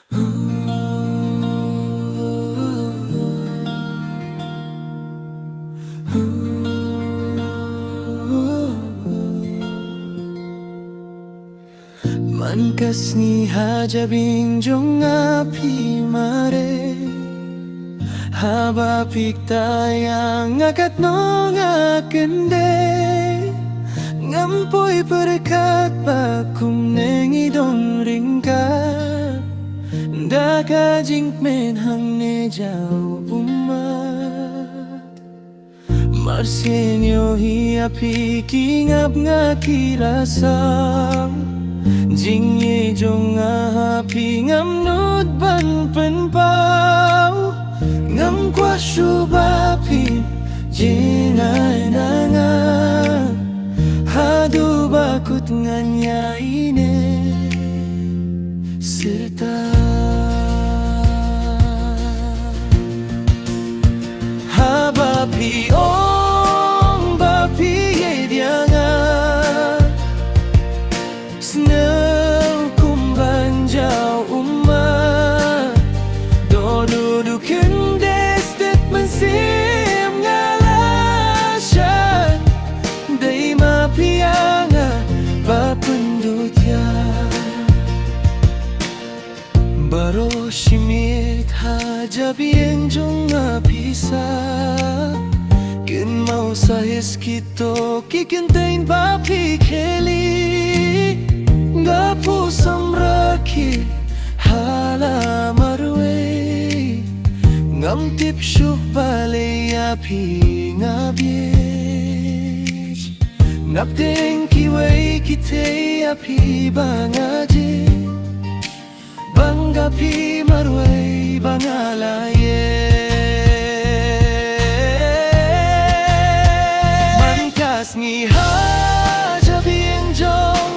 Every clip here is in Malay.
Man kasni hajabing jong api mare haba piktayang akat no ngakende ngampoy perkat bakum nengi dong ringkat daka jingmen hang ne jau umat marsenyo hi api kingap ngakirasam Jing ye jong api ngam nut ban pen pau ngam kwa shubapi jinay nanga hadu bakut nganya ine serta habapi ong bapi ye dianga Snow kumbanjau umat Donudu kendes det mensim ngalasyan Day mapianga bapendutya Baro shimit hajabieng jong apisa Ken mau sahis kito kikintain papi keli Gapu samraki hala marwe ngam tip shuh bale api ngabiej ngap deng kiwei kite api bangaje bangapi marwe bangalaye mankas ngi hajabieng jong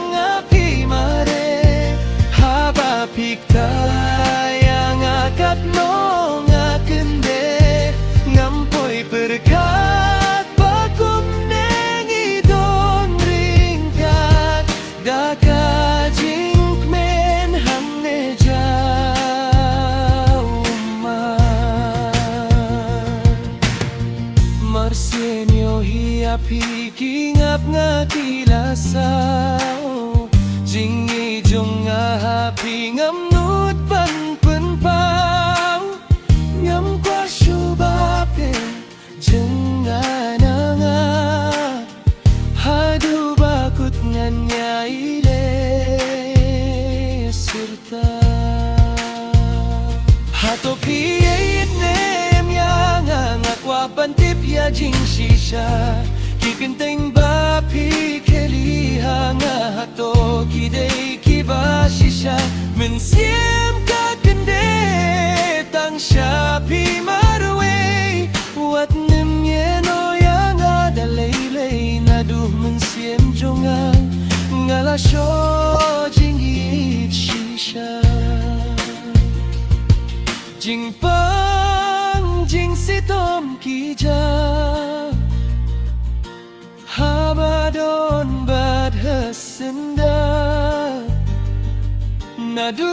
Piktayang akat no ngakende ngampoy perkat bakum nengi dong ringkat daka jingmen hang ne jauman marsenyo hi api kingap ngakilasau Jingi jong api ngam nut ban pen pau ngam kwa shubape jengananga hadu bakut nganya ile serta hatopi nem yang ngakwa pantip ya jing shisha Kikenteng bapi keli hanga hato kidei kibashisha Mensiam kakende tang syapi marwe Wat nem yeno yang ada lei naduh mensiam jongang Ngalasyo jingit shisha Jing pang jing sitom kijang Habadon bad hasenda Nadu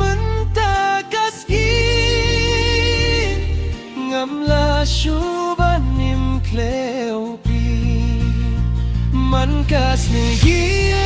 mentakaskin Ngamla syubanim kleopi Mankas negi